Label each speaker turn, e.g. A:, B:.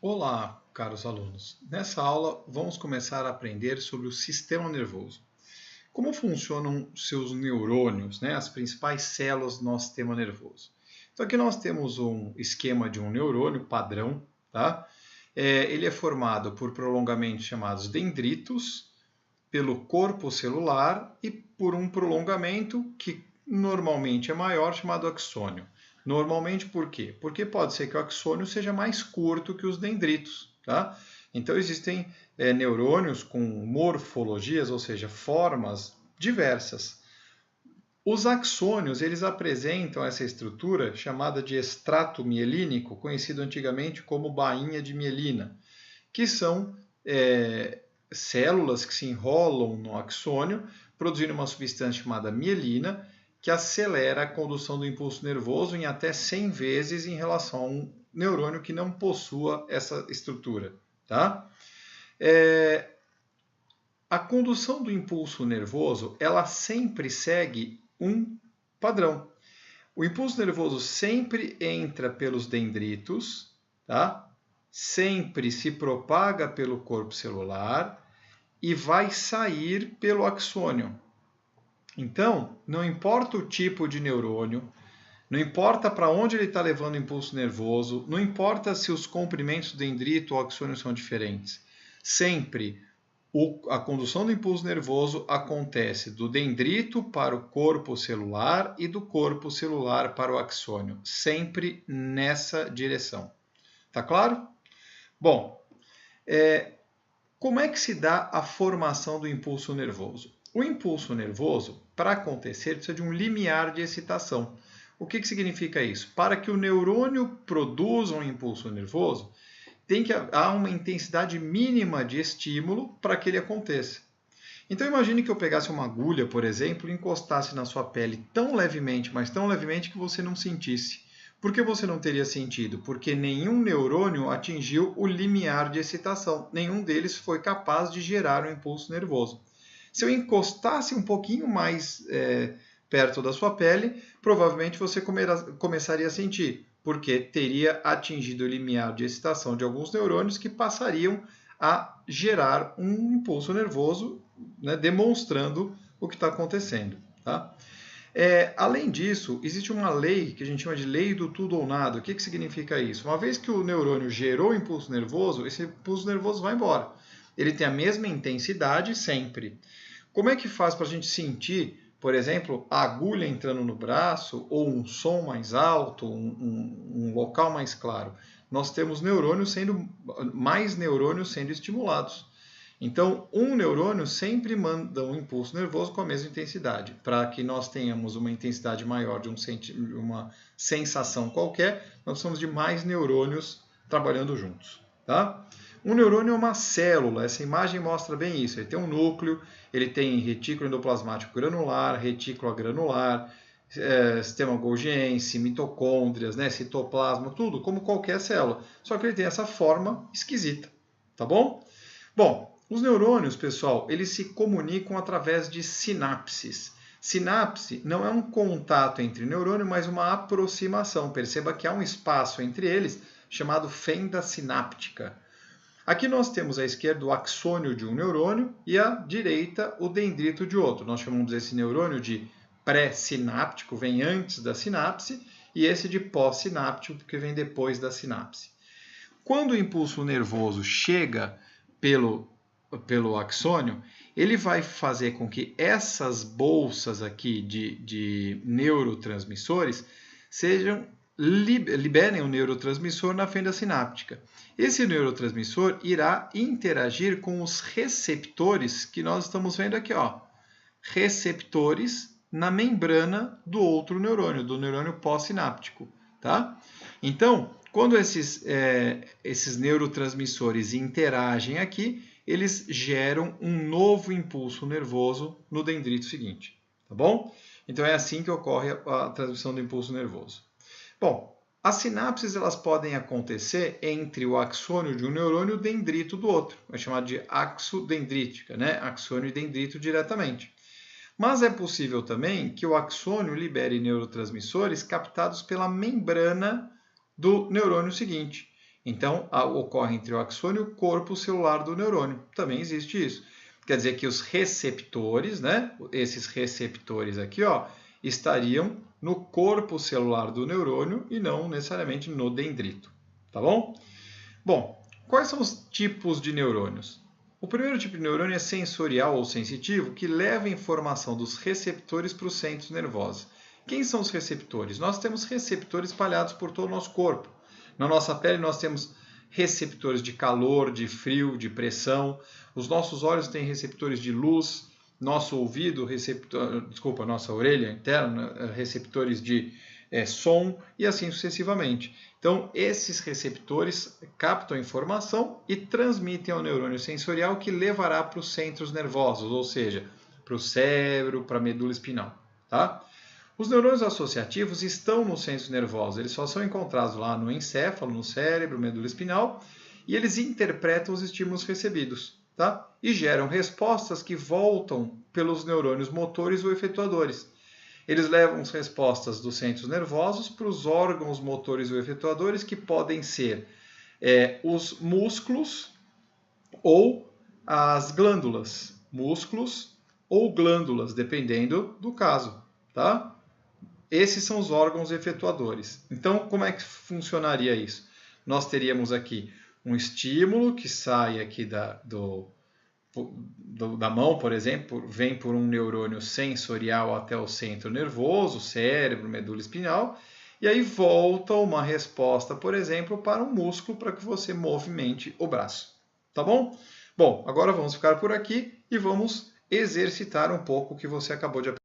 A: Olá, caros alunos. Nessa aula, vamos começar a aprender sobre o sistema nervoso. Como funcionam seus neurônios, as principais células do nosso sistema nervoso. Então, aqui nós temos um esquema de um neurônio padrão, tá? Ele é formado por prolongamentos chamados dendritos, pelo corpo celular e por um prolongamento que normalmente é maior, chamado axônio. Normalmente por quê? Porque pode ser que o axônio seja mais curto que os dendritos, tá? Então existem neurônios com morfologias, ou seja, formas diversas. Os axônios, eles apresentam essa estrutura chamada de extrato mielínico, conhecido antigamente como bainha de mielina, que são células que se enrolam no axônio, produzindo uma substância chamada mielina, que acelera a condução do impulso nervoso em até 100 vezes em relação a um neurônio que não possua essa estrutura. Tá? A condução do impulso nervoso, ela sempre segue um padrão. O impulso nervoso sempre entra pelos dendritos, tá? Sempre se propaga pelo corpo celular e vai sair pelo axônio. Então, não importa o tipo de neurônio, não importa para onde ele está levando o impulso nervoso, não importa se os comprimentos do dendrito ou axônio são diferentes. Sempre a condução do impulso nervoso acontece do dendrito para o corpo celular e do corpo celular para o axônio. Sempre nessa direção. Tá claro? Bom, como é que se dá a formação do impulso nervoso? O impulso nervoso, para acontecer, precisa de um limiar de excitação. O que significa isso? Para que o neurônio produza um impulso nervoso, tem que haver uma intensidade mínima de estímulo para que ele aconteça. Então imagine que eu pegasse uma agulha, por exemplo, e encostasse na sua pele tão levemente, mas tão levemente que você não sentisse. Por que você não teria sentido? Porque nenhum neurônio atingiu o limiar de excitação. Nenhum deles foi capaz de gerar um impulso nervoso. Se eu encostasse um pouquinho mais perto da sua pele, provavelmente você começaria a sentir, porque teria atingido o limiar de excitação de alguns neurônios que passariam a gerar um impulso nervoso, demonstrando o que está acontecendo. Tá? Além disso, existe uma lei que a gente chama de lei do tudo ou nada. O que significa isso? Uma vez que o neurônio gerou o impulso nervoso, esse impulso nervoso vai embora. Ele tem a mesma intensidade sempre. Como é que faz para a gente sentir, por exemplo, a agulha entrando no braço ou um som mais alto, um local mais claro? Nós temos mais neurônios sendo estimulados. Então, um neurônio sempre manda um impulso nervoso com a mesma intensidade. Para que nós tenhamos uma intensidade maior de uma sensação qualquer, nós precisamos de mais neurônios trabalhando juntos. Tá? Um neurônio é uma célula, essa imagem mostra bem isso. Ele tem um núcleo, ele tem retículo endoplasmático granular, retícula granular, sistema golgiense, mitocôndrias, citoplasma, tudo como qualquer célula. Só que ele tem essa forma esquisita, tá bom? Bom, os neurônios, pessoal, eles se comunicam através de sinapses. Sinapse não é um contato entre neurônio, mas uma aproximação. Perceba que há um espaço entre eles chamado fenda sináptica. Aqui nós temos à esquerda o axônio de um neurônio e à direita o dendrito de outro. Nós chamamos esse neurônio de pré-sináptico, vem antes da sinapse, e esse de pós-sináptico, que vem depois da sinapse. Quando o impulso nervoso chega pelo axônio, ele vai fazer com que essas bolsas aqui de neurotransmissores liberem o neurotransmissor na fenda sináptica. Esse neurotransmissor irá interagir com os receptores que nós estamos vendo aqui, ó. Receptores na membrana do outro neurônio, do neurônio pós-sináptico, tá? Então, quando esses neurotransmissores interagem aqui, eles geram um novo impulso nervoso no dendrito seguinte, tá bom? Então é assim que ocorre a transmissão do impulso nervoso. Bom, as sinapses elas podem acontecer entre o axônio de um neurônio e o dendrito do outro. É chamado de axodendrítica, axônio e dendrito diretamente. Mas é possível também que o axônio libere neurotransmissores captados pela membrana do neurônio seguinte. Então, ocorre entre o axônio e o corpo celular do neurônio. Também existe isso. Quer dizer que os receptores, né, esses receptores aqui, ó, estariam no corpo celular do neurônio e não necessariamente no dendrito. Tá bom? Bom, quais são os tipos de neurônios? O primeiro tipo de neurônio é sensorial ou sensitivo, que leva a informação dos receptores para os centros nervosos. Quem são os receptores? Nós temos receptores espalhados por todo o nosso corpo. Na nossa pele nós temos receptores de calor, de frio, de pressão. Os nossos olhos têm receptores de luz. Nosso ouvido, nossa orelha interna, receptores de som e assim sucessivamente. Então, esses receptores captam a informação e transmitem ao neurônio sensorial que levará para os centros nervosos, ou seja, para o cérebro, para a medula espinal. Tá? Os neurônios associativos estão nos centros nervosos, eles só são encontrados lá no encéfalo, no cérebro, medula espinal, e eles interpretam os estímulos recebidos, tá? E geram respostas que voltam pelos neurônios motores ou efetuadores. Eles levam as respostas dos centros nervosos para os órgãos motores ou efetuadores, que podem ser os músculos ou as glândulas. Músculos ou glândulas, dependendo do caso, tá? Esses são os órgãos efetuadores. Então, como é que funcionaria isso? Nós teríamos aqui um estímulo que sai aqui da mão, por exemplo, vem por um neurônio sensorial até o centro nervoso, cérebro, medula espinhal, e aí volta uma resposta, por exemplo, para um músculo para que você movimente o braço. Tá bom? Bom, agora vamos ficar por aqui e vamos exercitar um pouco o que você acabou de aprender.